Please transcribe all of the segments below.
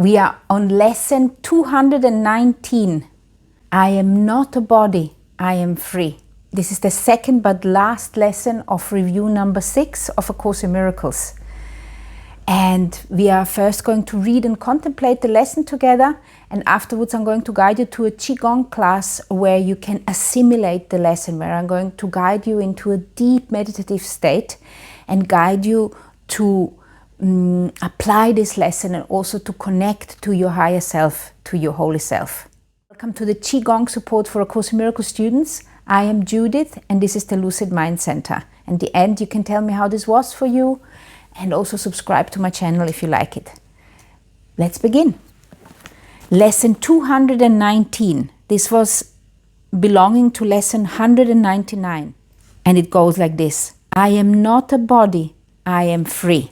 We are on lesson 219. I am not a body, I am free. This is the second but last lesson of review number 6 of A Course in Miracles. And we are first going to read and contemplate the lesson together, and afterwards I'm going to guide you to a Qigong class where you can assimilate the lesson, where I'm going to guide you into a deep meditative state and guide you to apply this lesson and also to connect to your higher self, to your holy self. Welcome to the Qigong support for A Course in Miracles students. I am Judith and this is the Lucid Mind Center. At the end you can tell me how this was for you and also subscribe to my channel if you like it. Let's begin. Lesson 219. This was belonging to lesson 199 and it goes like this. I am not a body, I am free.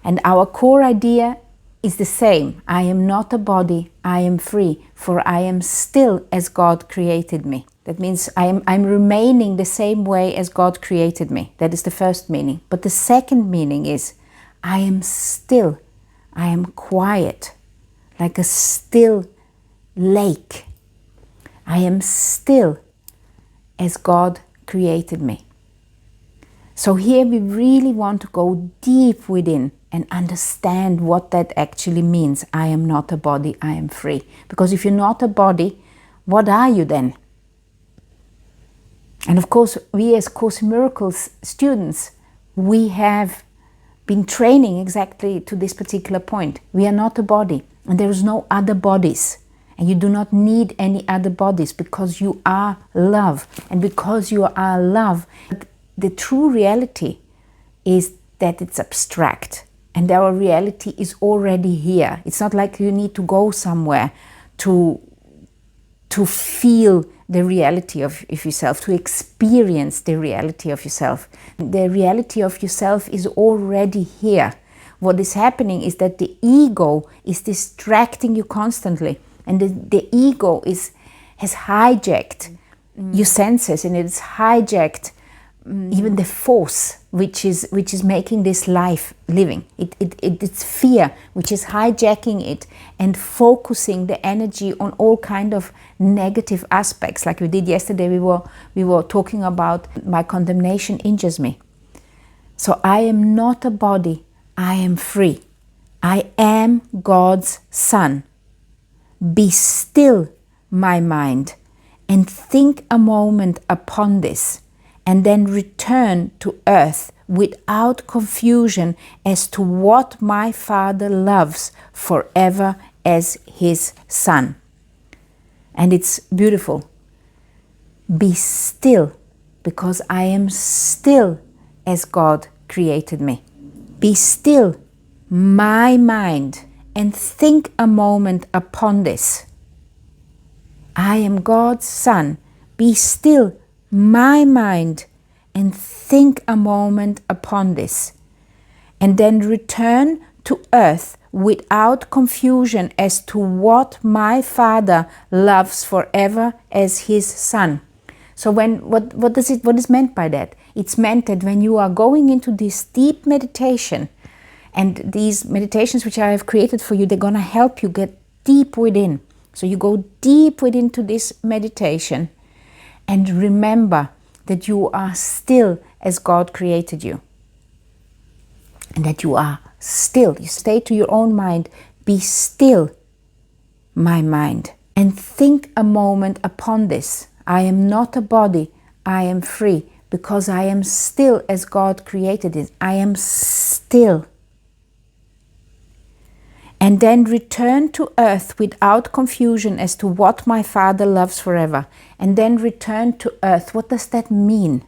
And our core idea is the same. I am not a body, I am free, for I am still as God created me. That means I'm remaining the same way as God created me. That is the first meaning. But the second meaning is I am still, I am quiet, like a still lake. I am still as God created me. So here we really want to go deep within and understand what that actually means. I am not a body, I am free. Because if you're not a body, what are you then? And of course, we as Course in Miracles students, we have been training exactly to this particular point. We are not a body, and there is no other bodies. And you do not need any other bodies because you are love. And because you are love, the true reality is that it's abstract. And our reality is already here. It's not like you need to go somewhere to feel the reality of yourself, to experience the reality of yourself. The reality of yourself is already here. What is happening is that the ego is distracting you constantly. And the ego has hijacked your senses, and it's hijacked even the force which is making this life living. It's fear which is hijacking it and focusing the energy on all kind of negative aspects. Like we did yesterday, we were talking about my condemnation injures me. So I am not a body, I am free. I am God's son. Be still, my mind, and think a moment upon this, and then return to earth without confusion as to what my Father loves forever as his son. And it's beautiful. Be still, because I am still as God created me. Be still, my mind, and think a moment upon this. I am God's son. Be still, my mind, and think a moment upon this, and then return to earth without confusion as to what my Father loves forever as his son. So what is meant by that? It's meant that when you are going into this deep meditation, and these meditations which I have created for you, they're going to help you get deep within. So you go deep within to this meditation, and remember that you are still as God created you. And that you are still. You say to your own mind, be still, my mind. And think a moment upon this. I am not a body, I am free. Because I am still as God created it. I am still. And then return to earth without confusion as to what my Father loves forever. And then return to earth. What does that mean?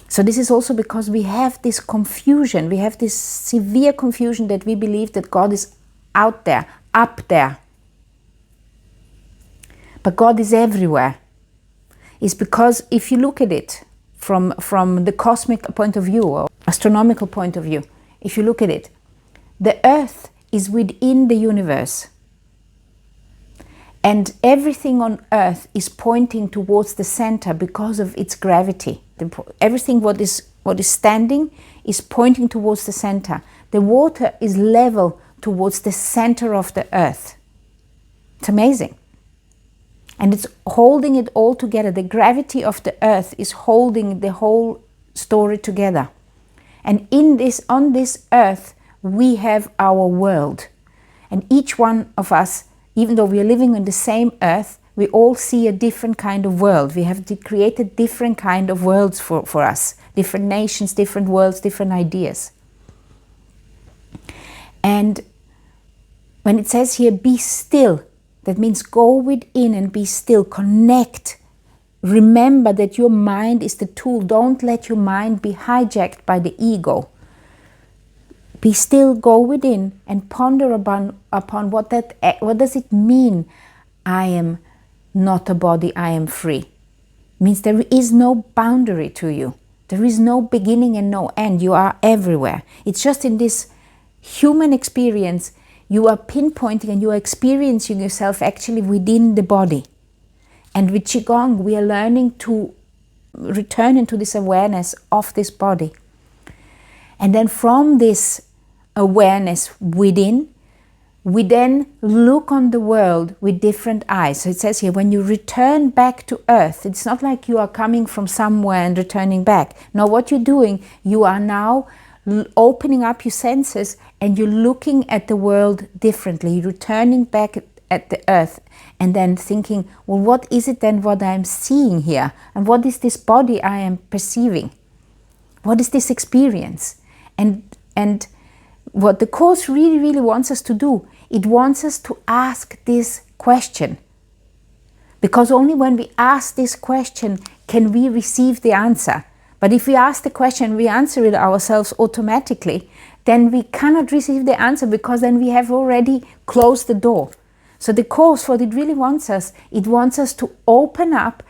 So this is also because we have this confusion. We have this severe confusion that we believe that God is out there, up there. But God is everywhere. It's because if you look at it from the cosmic point of view or astronomical point of view, if you look at it, the earth is within the universe. And everything on earth is pointing towards the center because of its gravity. Everything what is standing is pointing towards the center. The water is level towards the center of the earth. It's amazing. And it's holding it all together. The gravity of the earth is holding the whole story together. And on this earth, we have our world. And each one of us, even though we are living on the same earth, we all see a different kind of world. We have created different kind of worlds for us. Different nations, different worlds, different ideas. And when it says here, be still, that means go within and be still, connect. Remember that your mind is the tool. Don't let your mind be hijacked by the ego. Be still, go within and ponder upon what does it mean, I am not a body, I am free. It means there is no boundary to you. There is no beginning and no end. You are everywhere. It's just in this human experience, you are pinpointing and you are experiencing yourself actually within the body. And with Qigong, we are learning to return into this awareness of this body. And then from this awareness within, we then look on the world with different eyes. So it says here, when you return back to earth, it's not like you are coming from somewhere and returning back. No, what you're doing, you are now opening up your senses and you're looking at the world differently. You're returning back at the earth and then thinking, well, what is it then what I'm seeing here? And what is this body I am perceiving? What is this experience? And what the Course really, really wants us to do, it wants us to ask this question. Because only when we ask this question can we receive the answer. But if we ask the question, we answer it ourselves automatically, then we cannot receive the answer because then we have already closed the door. So the Course, what it really wants us, it wants us to open up,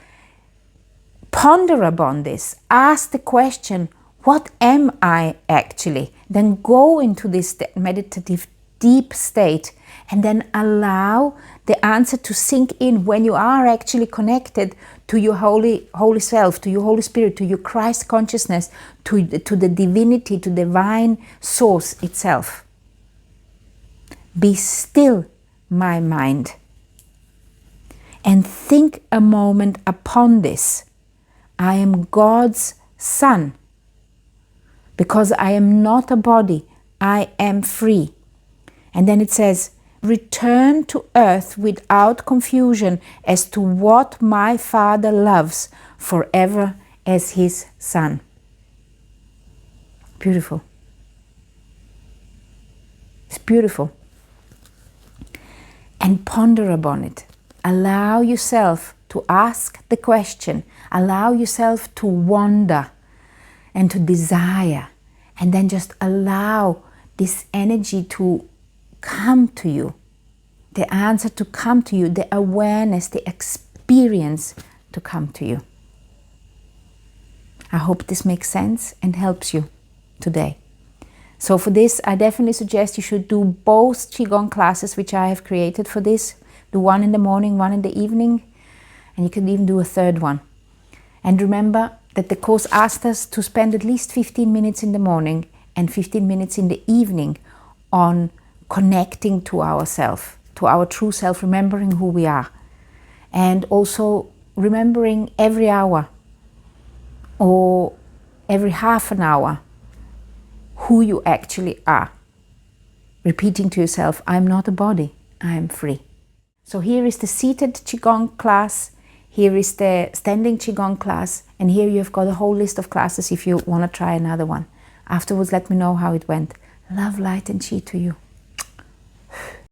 ponder upon this, ask the question, what am I actually? Then go into this meditative deep state and then allow the answer to sink in when you are actually connected to your holy self, to your Holy Spirit, to your Christ consciousness, to the divinity, to divine source itself. Be still, my mind, and think a moment upon this. I am God's son. Because I am not a body, I am free. And then it says, return to earth without confusion as to what my Father loves forever as his son. Beautiful. It's beautiful. And ponder upon it. Allow yourself to ask the question. Allow yourself to wonder and to desire, and then just allow this energy to come to you, the answer to come to you, the awareness, the experience to come to you. I hope this makes sense and helps you today. So for this, I definitely suggest you should do both Qigong classes which I have created for this. Do one in the morning, one in the evening, and you can even do a third one. And remember that the Course asked us to spend at least 15 minutes in the morning and 15 minutes in the evening on connecting to ourselves, to our true self, remembering who we are. And also remembering every hour or every half an hour who you actually are. Repeating to yourself, I'm not a body, I am free. So here is the seated Qigong class. Here is the standing Qigong class, and here you've got a whole list of classes if you want to try another one. Afterwards, let me know how it went. Love, light and Qi to you.